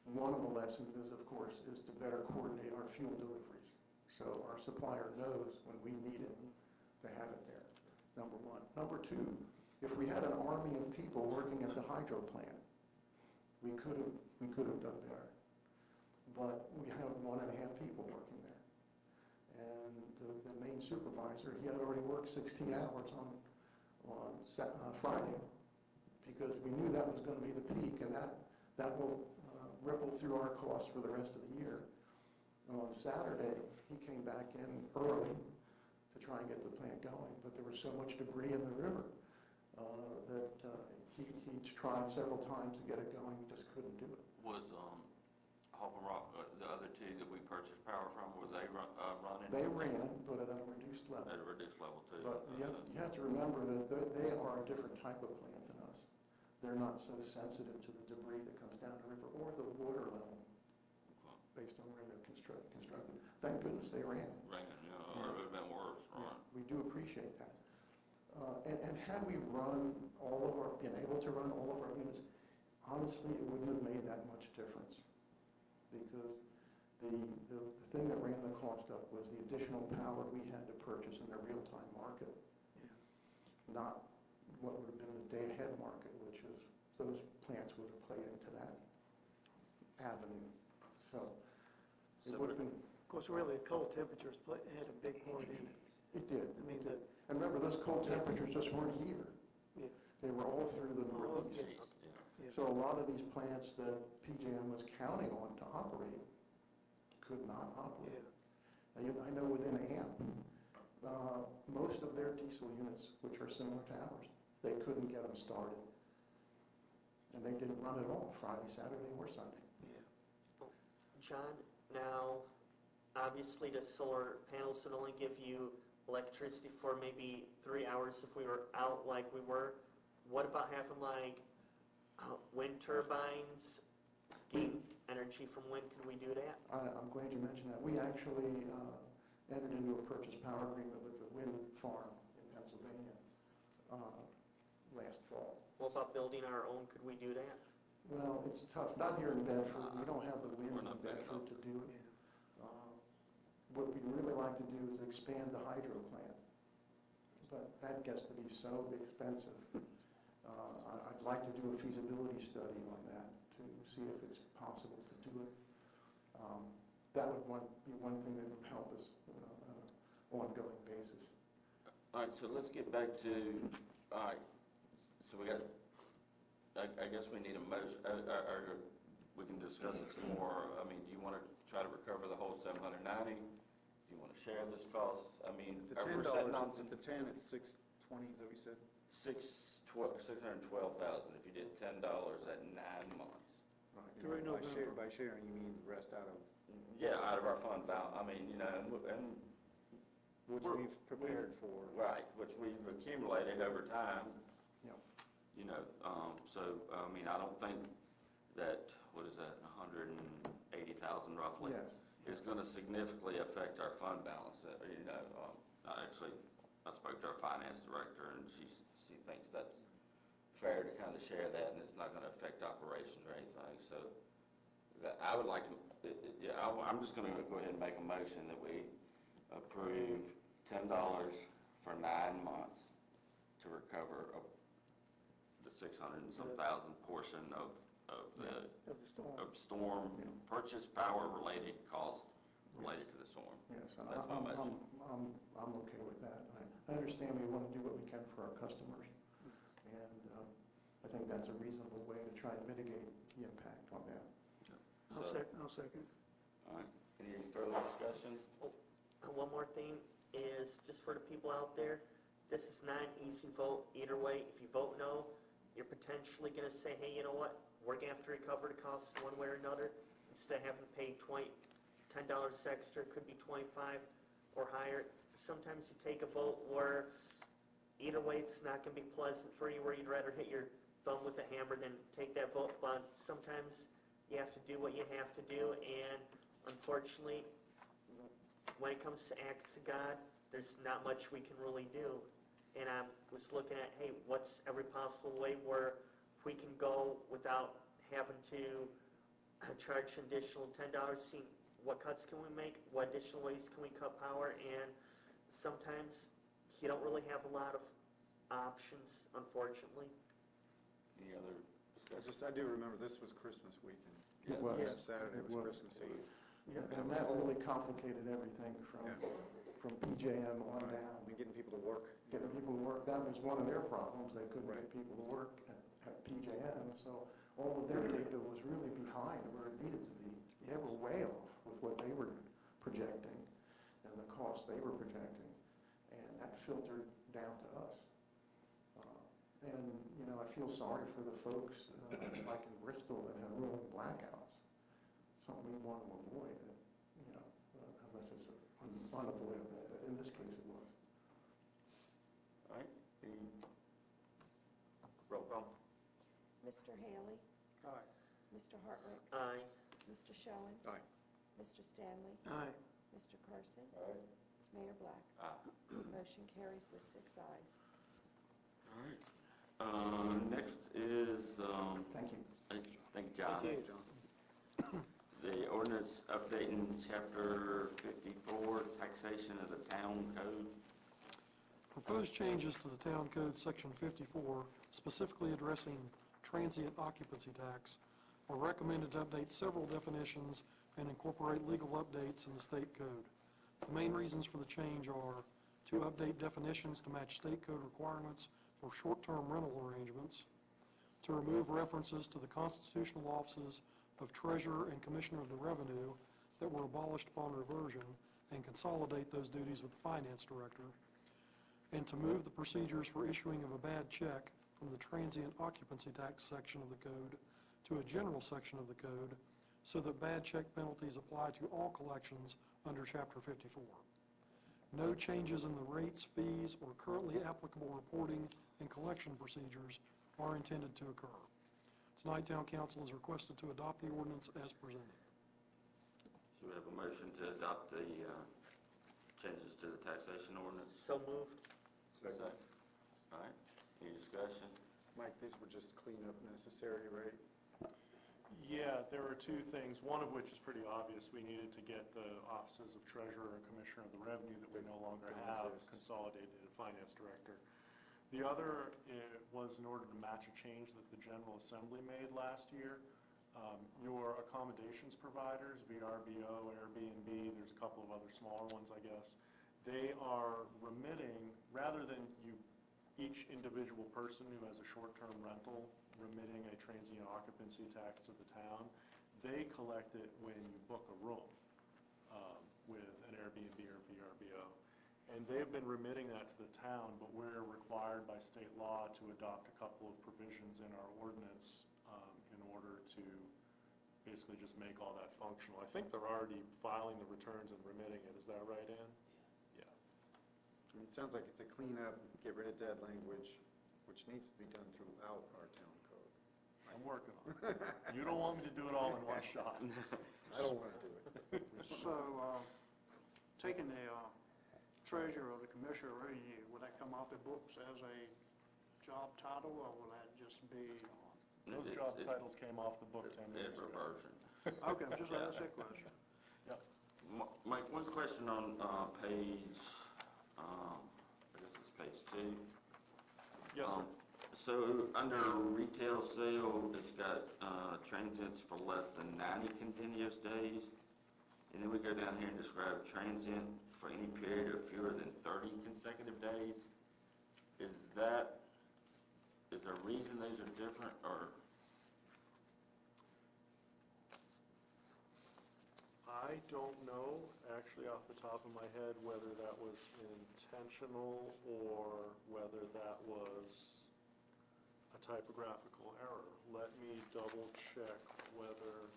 One of the lessons is, of course, is to better coordinate our fuel deliveries, so our supplier knows when we need it to have it there, number one. Number two, if we had an army of people working at the hydro plant, we could have done better. But we have 1.5 people working there. And the main supervisor, he had already worked 16 hours on Friday, because we knew that was going to be the peak, and that will ripple through our costs for the rest of the year. And on Saturday, he came back in early to try and get the plant going, but there was so much debris in the river that he tried several times to get it going, he just couldn't do it.
Was Hope and Rock, the other two that we purchased power from, were they running?
They ran, but at a reduced level.
At a reduced level too.
But you have to remember that they are a different type of plant than us. They're not so sensitive to the debris that comes down the river or the water level based on where they're constructed. Thank goodness they ran.
Ran, or it would have been worse,
Yeah,
right?
we do appreciate that. And had we been able to run all of our units, honestly, it wouldn't have made that much difference. Because the thing that ran the cost up was the additional power we had to purchase in the real-time market. Not what would have been the day-ahead market, which is those plants would have played into that avenue. So it would have been.
Of course, really, the cold temperatures had a big part in it.
It did.
I mean,
And remember, those cold temperatures just weren't here.
Yeah.
They were all through the Northeast.
East, yeah.
Yeah.
So a lot of these plants that PJM was counting on to operate could not operate.
Yeah.
I know within AMP, most of their diesel units, which are similar to ours, they couldn't get them started. And they didn't run at all Friday, Saturday, or Sunday.
Yeah. John, now, obviously the solar panels would only give you electricity for maybe 3 hours if we were out like we were. What about having like wind turbines, gain energy from wind, could we do that?
I'm glad you mentioned that. We actually entered into a purchase power agreement with the wind farm in Pennsylvania last fall.
What about building our own, could we do that?
Well, it's tough, not here in Bedford, we don't have the wind
We're
in
not big
Bedford
enough.
to do it. What we'd really like to do is expand the hydro plant, but that gets to be so expensive. I'd like to do a feasibility study on that to see if it's possible to do it. That would be one thing that would help us on an ongoing basis.
All right, so let's get back to, all right, so we got, I guess we need a motion, or we can discuss it some more. I mean, do you want to try to recover the whole 790? Do you want to share this cost? I mean,
The
are we
$10,
setting on
the 10, it's 620, is that what you said?
612,000 if you did $10 at 9 months.
Right.
Through November.
By sharing, you mean the rest out of,
Yeah, out of our fund balance, I mean, you know, and
which
We're-
we've prepared for.
right, which we've accumulated over time,
Yep.
you know, so, I mean, I don't think that, what is that, 180,000 roughly?
Yes.
Is going to significantly affect our fund balance. You know, I spoke to our finance director, and she thinks that's fair to kind of share that, and it's not going to affect operations or anything. So that I would like to, yeah, I'm just going to go ahead and make a motion that we approve $10 for 9 months to recover the 600 and some thousand portion of the
Of the storm.
storm purchase power related cost related to the storm.
Yes, and
That's my motion.
I'm okay with that. I understand we want to do what we can for our customers, and I think that's a reasonable way to try and mitigate the impact on that.
I'll
So-
second.
All right, any further discussion?
One more thing is, just for the people out there, this is not an easy vote either way. If you vote no, you're potentially going to say, hey, you know what, we're going to have to recover the costs one way or another. Instead of having to pay $10 extra, it could be 25 or higher. Sometimes you take a vote where either way it's not going to be pleasant for you, where you'd rather hit your thumb with a hammer than take that vote. But sometimes you have to do what you have to do, and unfortunately, when it comes to acts of God, there's not much we can really do. And I was looking at, hey, what's every possible way where we can go without having to charge an additional $10, see what cuts can we make, what additional ways can we cut power, and sometimes you don't really have a lot of options, unfortunately.
Any other discussion?
I do remember this was Christmas weekend.
Yes.
was.
Yeah, Saturday
It
was
was.
Christmas Eve.
And that really complicated everything from PJM on down.
I mean, getting people to work.
Getting people to work, that was one of their problems, they couldn't
Right.
get people to work at PJM, so all of their data was really behind where it needed to be. They were way off with what they were projecting and the cost they were projecting, and that filtered down to us. And, you know, I feel sorry for the folks like in Bristol that have rolling blackouts, something we want to avoid, you know, unless it's unavoidable, but in this case it was.
All right, any roll call?
Mr. Haley?
Aye.
Mr. Hartwick?
Aye.
Mr. Schoen?
Aye.
Mr. Stanley?
Aye.
Mr. Carson?
Aye.
Mayor Black?
Aye.
Motion carries with 6 ayes.
All right. Next is,
Thank you.
thank you, John.
Thank you, John.
The ordinance updating chapter 54, taxation of the town code.
Proposed changes to the Town Code, Section 54, specifically addressing transient occupancy tax, are recommended to update several definitions and incorporate legal updates in the state code. The main reasons for the change are to update definitions to match state code requirements for short-term rental arrangements, to remove references to the constitutional offices of Treasurer and Commissioner of the Revenue that were abolished upon reversion and consolidate those duties with the Finance Director, and to move the procedures for issuing of a bad check from the transient occupancy tax section of the code to a general section of the code so that bad check penalties apply to all collections under Chapter 54. No changes in the rates, fees, or currently applicable reporting and collection procedures are intended to occur. Tonight, town council is requested to adopt the ordinance as presented.
So we have a motion to adopt the changes to the taxation ordinance.
So moved.
Second.
All right, any discussion?
Mike, these were just cleanup necessary, right?
Yeah, there were two things, one of which is pretty obvious. We needed to get the offices of treasurer and commissioner of the revenue that we no longer
Don't
have
exist.
consolidated in finance director. The other was in order to match a change that the General Assembly made last year. Your accommodations providers, VRBO, Airbnb, there's a couple of other smaller ones, I guess. They are remitting, rather than each individual person who has a short-term rental remitting a transient occupancy tax to the town, they collect it when you book a room with an Airbnb or VRBO. And they've been remitting that to the town, but we're required by state law to adopt a couple of provisions in our ordinance in order to basically just make all that functional. I think they're already filing the returns and remitting it. Is that right, Ann? Yeah.
I mean, it sounds like it's a cleanup, get rid of dead language, which needs to be done throughout our town code.
I'm working on it. You don't want me to do it all in one shot.
I don't want to do it.
So, taking the treasurer or the commissioner of revenue, will that come off the books as a job title, or will that just be?
Those job titles came off the book 10 years ago.
Reversion.
Okay, just ask that question.
Yep.
Mike, one question on page, I guess it's page 2.
Yes, sir.
So under retail sale, it's got transients for less than 90 continuous days. And then we go down here and describe transient for any period of fewer than 30 consecutive days. Is there a reason those are different, or?
I don't know, actually, off the top of my head, whether that was intentional or whether that was a typographical error. Let me double check whether,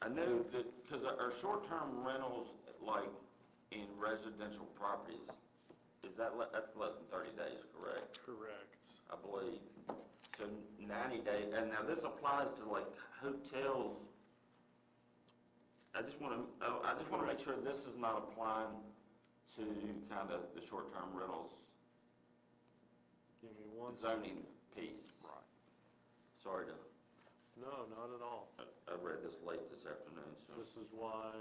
I know that, because our short-term rentals, like in residential properties, that's less than 30 days, correct?
correct.
I believe. So 90 days, and now this applies to like hotels. I just want to make sure this is not applying to kind of the short-term rentals
Give me one
zoning piece.
Right.
Sorry to,
No, not at all.
I read this late this afternoon, so.
This is why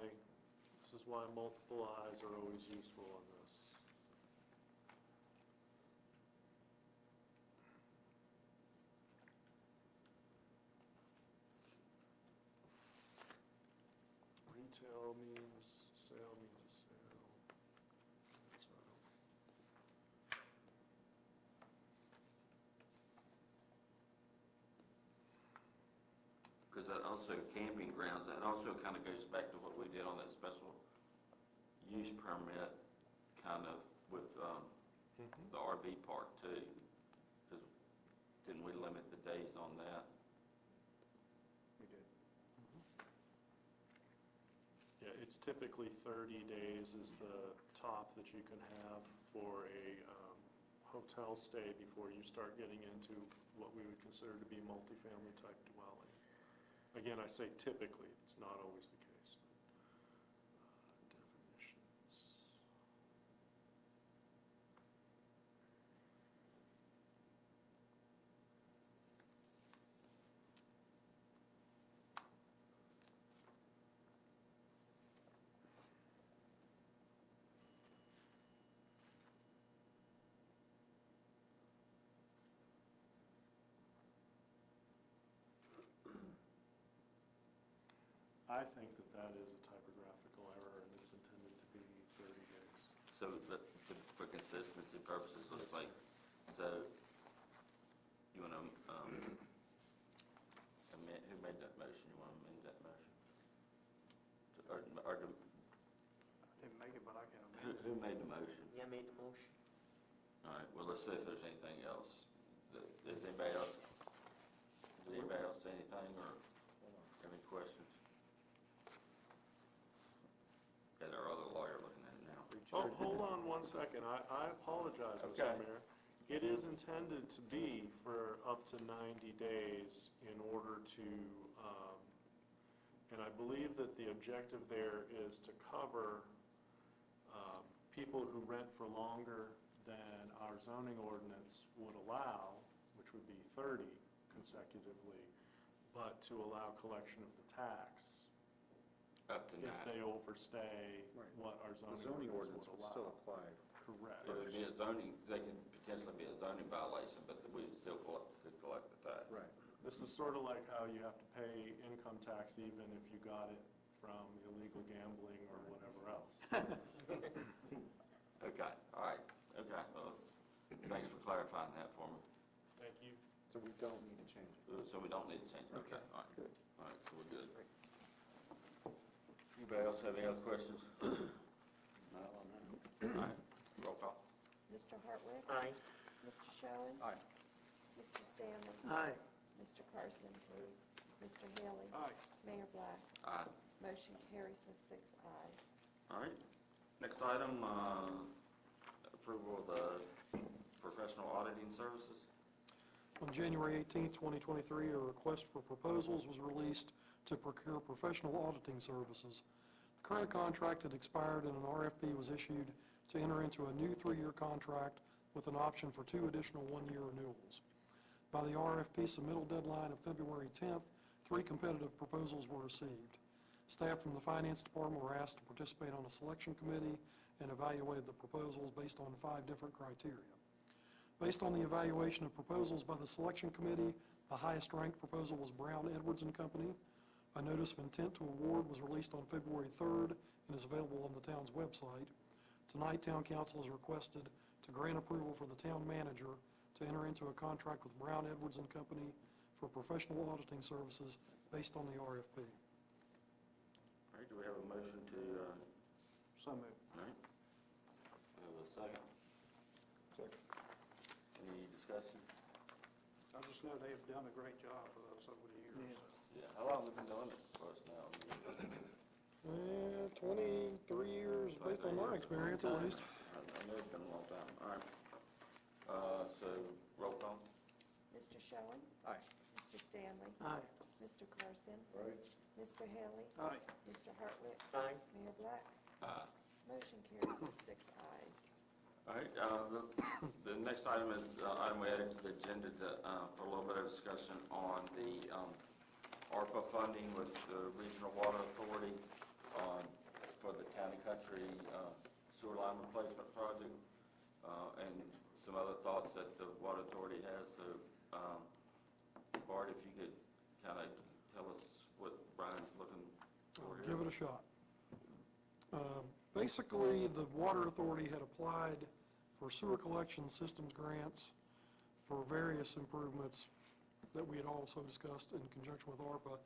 multiple eyes are always useful on this. Retail means sale means a sale. So,
Because that also, camping grounds, that also kind of goes back to what we did on that special use permit, kind of with the RV park too. Because didn't we limit the days on that?
We did.
Yeah, it's typically 30 days is the top that you can have for a hotel stay before you start getting into what we would consider to be multifamily type dwelling. Again, I say typically, it's not always the case. Definitions. I think that is a typographical error, and it's intended to be 30 days.
So for consistency purposes, let's like, so you want to, amend, who made that motion? You want to amend that motion? Or
Didn't make it, but I can amend it.
who made the motion?
Yeah, made the motion.
All right, well, let's see if there's anything else. Does anybody else say anything or have any questions? Got our other lawyer looking at it now.
Oh, hold on one second. I apologize, Mr.
Okay.
Mayor. It is intended to be for up to 90 days in order to, and I believe that the objective there is to cover people who rent for longer than our zoning ordinance would allow, which would be 30 consecutively, but to allow collection of the tax
Up to
if
90.
they overstay
Right.
what our
The
zoning
zoning
ordinance
ordinance
would
would still
allow.
apply.
Correct.
It would be a zoning, they could potentially be a zoning violation, but we still could collect the tax.
Right.
This is sort of like how you have to pay income tax even if you got it from illegal gambling or whatever else.
Okay, all right, okay, well, thanks for clarifying that for me.
Thank you.
So we don't need to change it.
So we don't need to change it, okay, all right. All right, so we're good. Anybody else have any other questions?
Not on that.
All right, roll call.
Mr. Hartwick?
Aye.
Mr. Schoen?
Aye.
Mr. Stanley?
Aye.
Mr. Carson? Mr. Haley?
Aye.
Mayor Black?
Aye.
Motion carries with 6 ayes.
All right, next item, approval of the professional auditing services.
On January 18, 2023, a request for proposals was released to procure professional auditing services. The current contract had expired and an RFP was issued to enter into a new 3-year contract with an option for 2 additional 1-year renewals. By the RFP submittal deadline of February 10th, 3 competitive proposals were received. Staff from the Finance Department were asked to participate on a selection committee and evaluated the proposals based on 5 different criteria. Based on the evaluation of proposals by the selection committee, the highest ranked proposal was Brown Edwards and Company. A notice of intent to award was released on February 3rd and is available on the town's website. Tonight, Town Council is requested to grant approval for the town manager to enter into a contract with Brown Edwards and Company for professional auditing services based on the RFP.
All right, do we have a motion to,
So moved.
all right? We have a second.
Second.
Any discussion?
I just know they've done a great job for us over the years.
Yeah, how long have we been doing it for us now?
23 years, based on my experience at least.
I know it's been a long time, all right. So, roll call.
Mr. Schoen?
Aye.
Mr. Stanley?
Aye.
Mr. Carson?
Right?
Mr. Haley?
Aye.
Mr. Hartwick?
Aye.
Mayor Black?
Aye.
Motion carries with 6 ayes.
All right, the next item is the item we added to the agenda for a little bit of discussion on the ARPA funding with the Regional Water Authority for the Town and Country sewer line replacement project, and some other thoughts that the Water Authority has. So, Bart, if you could kind of tell us what Brian's looking for here.
Give it a shot. Basically, the Water Authority had applied for sewer collection systems grants for various improvements that we had also discussed in conjunction with ARPA,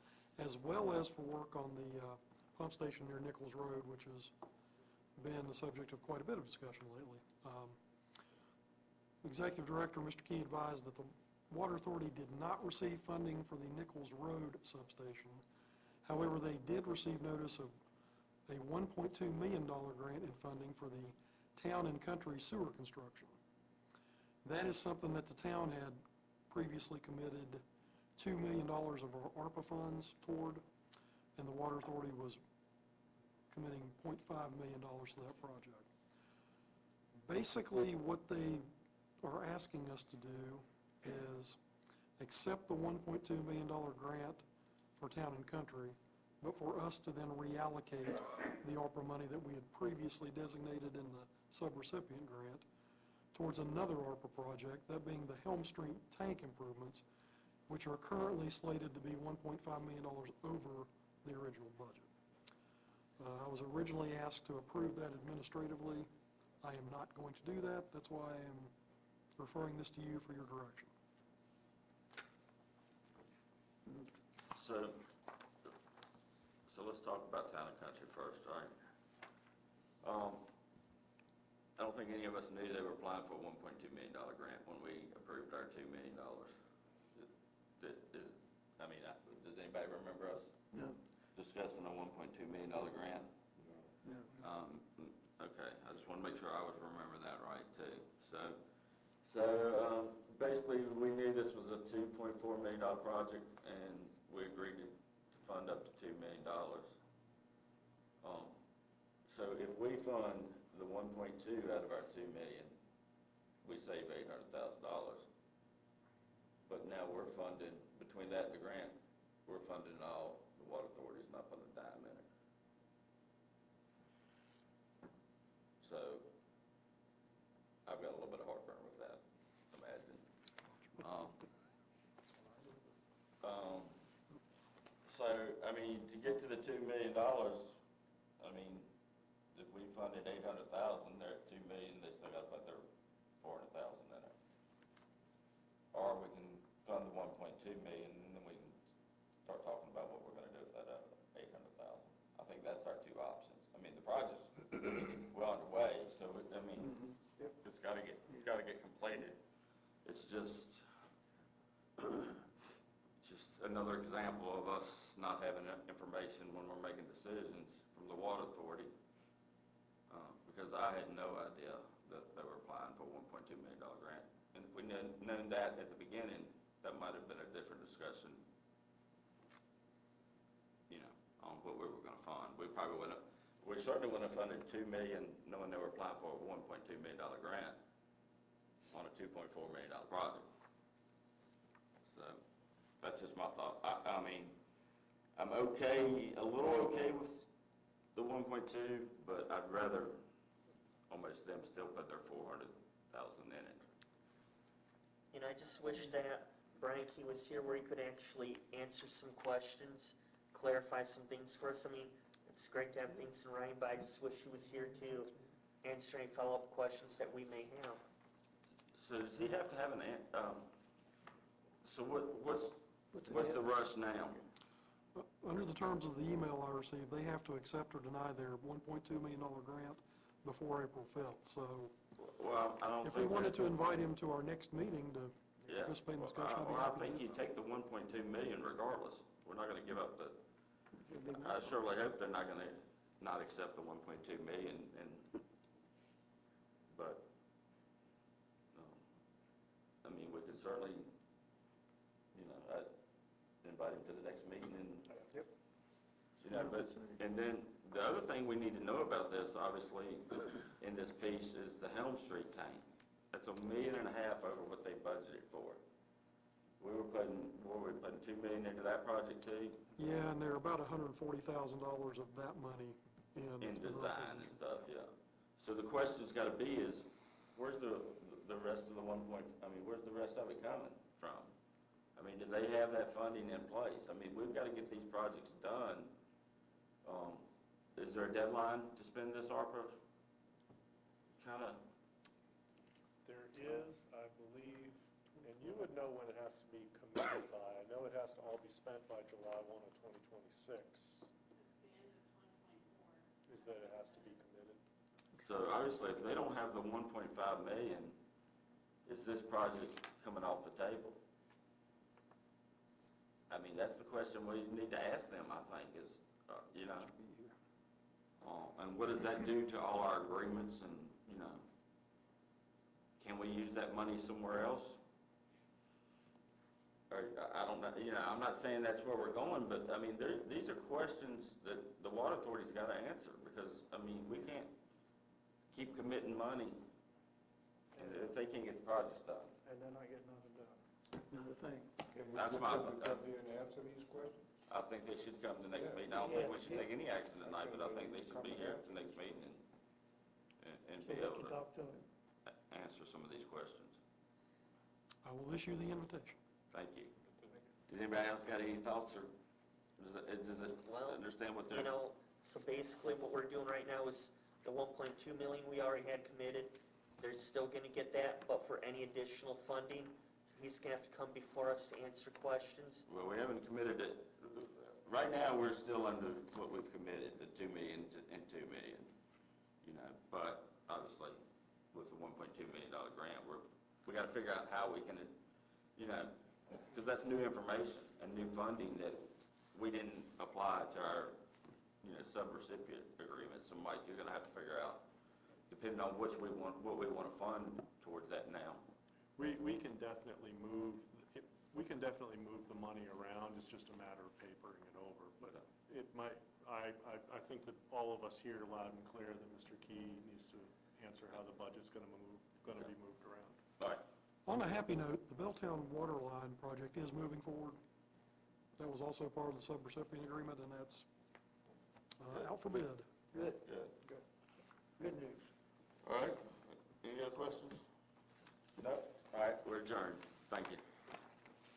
as well as for work on the pump station near Nichols Road, which has been the subject of quite a bit of discussion lately. Executive Director, Mr. Key, advised that the Water Authority did not receive funding for the Nichols Road substation. However, they did receive notice of a $1.2 million grant in funding for the town and country sewer construction. That is something that the town had previously committed $2 million of our ARPA funds toward, and the Water Authority was committing $0.5 million to that project. Basically, what they are asking us to do is accept the $1.2 million grant for town and country, but for us to then reallocate the ARPA money that we had previously designated in the subrecipient grant towards another ARPA project, that being the Helm Street tank improvements, which are currently slated to be $1.5 million over the original budget. I was originally asked to approve that administratively. I am not going to do that. That's why I am referring this to you for your direction.
So let's talk about Town and Country first, all right? I don't think any of us knew they were applying for a $1.2 million grant when we approved our $2 million. Does anybody remember us
No.
discussing a $1.2 million grant?
No.
Okay, I just want to make sure I was remembering that right too. So So, basically, we knew this was a $2.4 million project, and we agreed to fund up to $2 million. So if we fund the 1.2 out of our 2 million, we save $800,000. But now we're funding, between that and the grant, we're funding all, the water authority's not putting a dime in it. So, I've got a little bit of heartburn with that, imagine. So, I mean, to get to the $2 million, I mean, if we funded 800,000, they're at 2 million, they still gotta put their 400,000 in it. Or we can fund the 1.2 million, and then we can start talking about what we're gonna do with that 800,000. I think that's our two options. I mean, the project's well underway, so, I mean, it's gotta get completed. It's just another example of us not having that information when we're making decisions from the water authority. Because I had no idea that they were applying for a $1.2 million grant. And if we known that at the beginning, that might have been a different discussion, on what we were gonna fund. We certainly wouldn't have funded $2 million knowing they were applying for a $1.2 million grant on a $2.4 million project. So, that's just my thought. I mean, I'm a little okay with the 1.2, but I'd rather almost them still put their 400,000 in it.
I just wish that Brian Key was here where he could actually answer some questions, clarify some things for us. I mean, it's great to have things in writing, but I just wish he was here to answer any follow-up questions that we may have.
So does he have to have so what's the rush now?
Under the terms of the email I received, they have to accept or deny their $1.2 million grant before April 5th. So
Well, I don't
if we
think.
wanted to invite him to our next meeting to
Yeah.
participate in the discussion, I'd be
Well, I
happy
think
to
you
do
take the 1.2 million regardless. We're not gonna give up I surely hope they're not gonna not accept the 1.2 million but, I mean, we could certainly, invite him to the next meeting and. But, and then the other thing we need to know about this, obviously, in this piece is the Helm Street tank. That's $1.5 million over what they budgeted for. We were putting 2 million into that project too?
Yeah, and they're about $140,000 of that money in.
In design and stuff, yeah. So the question's gotta be is, where's the rest of the where's the rest of it coming from? I mean, do they have that funding in place? I mean, we've gotta get these projects done. Is there a deadline to spend this ARPA? Kinda.
There is, I believe, and you would know when it has to be committed by. I know it has to all be spent by July 1 of 2026. Is that it has to be committed?
So obviously, if they don't have the 1.5 million, is this project coming off the table? I mean, that's the question we need to ask them, I think, is, and what does that do to all our agreements and, can we use that money somewhere else? Or, I don't know, I'm not saying that's where we're going, but, I mean, these are questions that the water authority's gotta answer, because, I mean, we can't keep committing money if they can't get the projects done.
And then I get nothing done.
Not a thing.
Can we
That's
get
my-
them to come here and answer these questions?
I think they should come to the next meeting. I don't think we should take any action tonight, but I think they should be here at the next meeting and
So
be
we
able
can
to
talk to him.
answer some of these questions.
I will issue the invitation.
Thank you. Does anybody else got any thoughts, or does it
Well,
understand what they're?
So basically what we're doing right now is the 1.2 million we already had committed. They're still gonna get that, but for any additional funding, he's gonna have to come before us to answer questions.
Well, we haven't committed it. Right now, we're still under what we've committed, the 2 million and 2 million. But obviously, with the $1.2 million grant, we gotta figure out how we can, because that's new information and new funding that we didn't apply to our, sub-recipient agreement. So Mike, you're gonna have to figure out, depending on what we want to fund towards that now.
We can definitely move, the money around, it's just a matter of papering it over. But it might, I think that all of us hear loud and clear that Mr. Key needs to answer how the budget's gonna be moved around.
All right.
On a happy note, the Belltown water line project is moving forward. That was also part of the subrecipient agreement, and that's out for bid.
Good.
Good news.
All right. Any other questions? No. All right, we're adjourned. Thank you.